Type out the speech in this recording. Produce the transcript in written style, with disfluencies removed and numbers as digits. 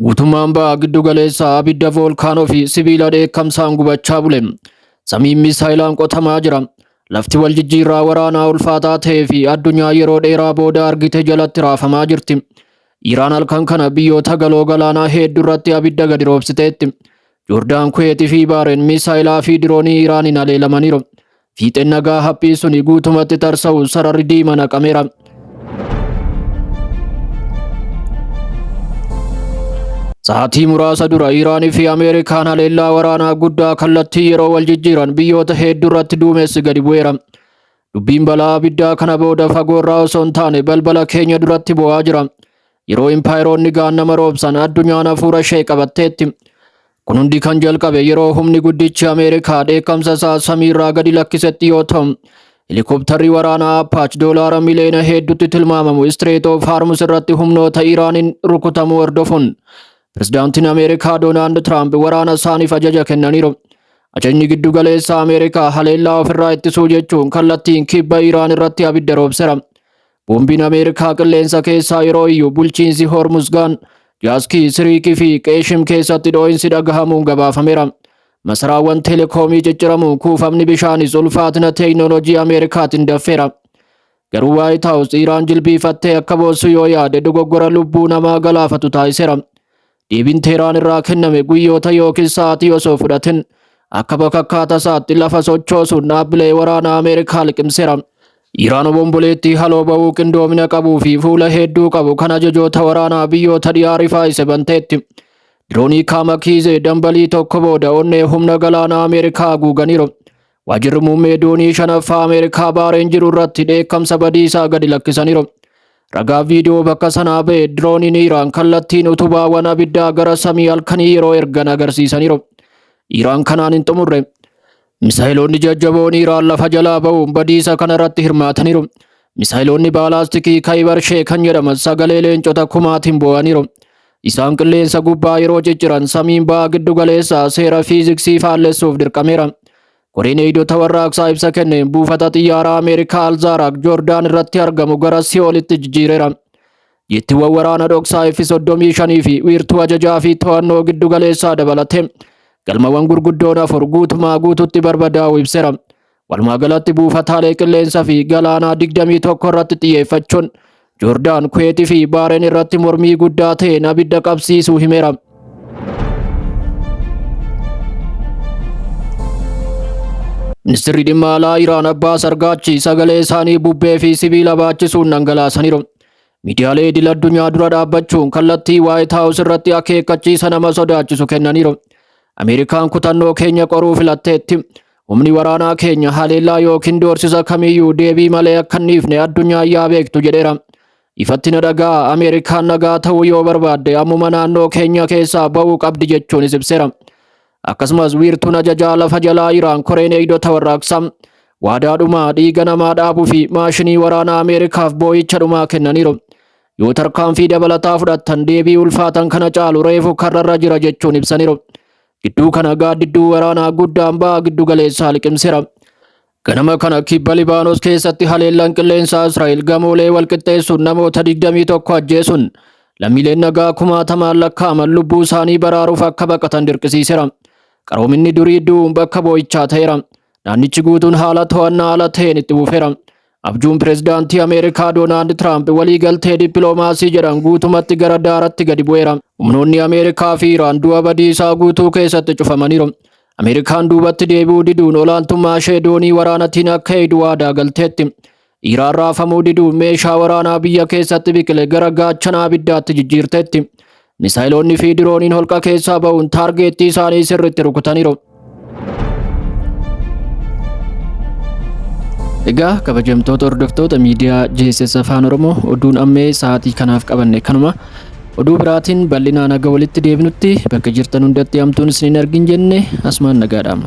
Guutummaan ba'a giddu galeessaa abidda voolkaanoo fi sibiila dheekkamsaan gubachaa bule. Samiin misaayilaan qotamaa jira. Lafti wal jijjiirraa waraanaa ulfaataa ta'ee fi addunyaa yeroo dheeraa booda argite jalatti raafamaa jirti. Iraan halkan kana biyyoota galoo galaanaa hedduu irratti abidda gadi roobsiteetti. Joordaan, Kuweetii fi Baareen misaayilaa fi diroonii Iraaniin aleelamaniiru. Fiixeen nagaa haphii suni guutumatti tarsa'u sararri diimaa naqameera. Sa'aatii muraasa dura Iraanii fi Ameerikaan haleellaa waraanaa guddaa kallattii yeroo wal jijjiiran biyyoota hedduu irratti duumessi gadi bu'eera. Dubbiin balaa abiddaa kana booda fagoorraa osoo hin taane balbala keenya duratti bu'aa jira. Yeroo impaayeroonni gaannama roobsan addunyaan hafuura ishee qabatteetti. Kun hundi kan jalqabe yeroo humni guddichi Ameerikaa dheekkamsa isaa samiirraa gadi lakkisetti yoo ta'u, helikoptarri waraanaa Apaach doolaara miliyoona hedduutti tilmaamamu Strait of Hormuz irratti humnoota Iraaniin rukutamuu hordofuun Pirezidaantiin Ameerikaa Doonaald Tiraamp waraana isaaniif ajaja kennaniiru. Ajajni giddu galeessaa Ameerikaa haleellaa ofirraa ittisuu jechuun kallattiin kibba Iraan irratti abidda roobseera. Boombiin Ameerikaa qilleensa keessaa yeroo iyyuu bulchiinsi Hormuzgaan, Jaaskii, Siriikii fi Qeeshim keessatti dhoo'insi dhagahamuun gabaafameera. Masaraawwan teleekoomii cicciramuun kuufamni bishaanis ulfaatina teekinooloojii Ameerikaatiin daffeera. Garuu Waayit Haawus Iraan jilbiifattee akka boossu yoo yaade dogoggora lubbuu namaa galaafatu taasiseera. Deebiin Teheraan irraa kenname guyyoota yookiin sa'aatii osoo fudhatin akka bakka isaatti lafa sochoosuun dhaabbilee waraanaa Ameerikaa liqimseera. Iraan obomboleettii haloo ba'uu qindoomina qabuu fi fuula hedduu qabu kan ajajoota waraanaa biyyoota dhiyaa rifaayise banteetti. Diroonii Kaamakiizee dambalii tokko booda onnee humna galaanaa Ameerikaa haguuganiiru. Waajjirri muummee doonii shanaffaa Ameerikaa Baareen jiru irratti dheekkamsa badiisaa gadi lakkisaniiru. Ragaa viidiyoo bakka sanaa ba'e dirooniin Iraan kallattiin utubaawwan abiddaa gara samii halkanii yeroo ergan agarsiisaniiru. Iraan kanaan hin xumurre. Misaayiloonni jajjaboon Iraan lafa jalaa ba'uun badiisa kanarratti hirmaataniiru. Misaayiloonni baalaastikii Kaayibar kan jedhaman sagalee leencota kumaatiin boo'aniiru. Isaan qilleensa gubbaa yeroo cicciran samiin ba'a giddu galeessaa seera fiiziksii faallessuuf dirqameera. Koreen eegdota warraaqsaa ibsa kenneen buufata xiyyaaraa Ameerikaa Alzaaraak Joordaan irratti argamu gara Si'oolitti jijjiireera. Jettiiwwan waraana dhoksaa F-35 fi wiirtuu ajajaa fi to'annoo giddu galeessaa dabalate galmawwan gurguddoon 4 guutumaa guututti barbadaa'uu ibseera. Walumaa galatti buufataalee qilleensaa fi galaanaa 21 irratti xiyyeeffachuun Joordaan, Kuweetii fi Baareen irratti mormii guddaa ta'een abidda qabsiisuu himeera. Ministeerri dhimma alaa Iraan Abbaas Argaachi sagalee isaanii bubbee fi sibiila baachisuun dhangalaasaniiru. Miidiyaalee idil addunyaa dura dhaabbachuun kallattii Waayit Haawus irratti akeekkachiisa nama sodaachisu kennaniiru. Ameerikaan kutannoo keenya qoruu filatteetti. Humni waraanaa keenya haleellaa yookiin doorsisa kamiyyuu deebii malee akka hin dhiifne addunyaan yaa beektu jedheera. Ifatti na dhagaa Ameerikaan nagaa ta'uu yoo barbaadde ammuma naannoo keenya keessaa ba'uu qabdi jechuunis ibseera. Akkasumas wiirtuun ajajaa lafa jalaa Iraan koreen eegdota warraaqsaa waadaadhumaa dhiiga namaa dhaabuu fi maashinii waraanaa Ameerikaaf boo'icha dhumaa kennaniiru. Yoo tarkaanfii dabalataa fudhattan deebii ulfaatan kana caalu reefu karrarra jira jechuun ibsaniiru. Gidduu kana gaaddidduu waraanaa guddaan ba'a giddu galeessaa liqimseera. Ganama kana kibba Libaanos keessatti haleellaan qilleensaa Israa'el gamoolee walqixxeessuun namoota 21 ajjeesuun lammiileen nagaa 1000 lakkaa'aman lubbuu isaanii baraaruuf akka baqatan dirqisiiseera. Qaroominni durii du'uun bakka boo'ichaa ta'eera. Naannichi guutuun haala to'annaa ala ta'een itti fufeera. Abjuun pirezidaantii Ameerikaa Doonaald Tiraamp waliigaltee dippiloomaasii jedhan guutumatti gara daaratti gadi bu'eera. Humnoonni Ameerikaa fi Iraan du'a badiisaa guutuu keessatti cufamaniiru. Ameerikaan duubatti deebi'uu diduun olaantummaa ishee doonii waraanatiin akka eegdu waadaa galteetti. Iraan raafamuu diduun meeshaa waraanaa biyya keessatti biqile gara gaachanaa abiddaatti jijjiirteetti. Misaayiloonni fi dirooniin holqa keessaa ba'uun taargeettii isaanii sirriitti rukutaniiru. Egaa kabajamtoota hordoftoota miidiyaa JSS Afaan Oromoo oduun ammee sa'aatii kanaaf qabanne kanuma. Oduu biraatiin bal'inaan aga walitti deebinutti bakka jirtan hundatti hamtuun isin hin argin jenne asumaan nagaadhaan.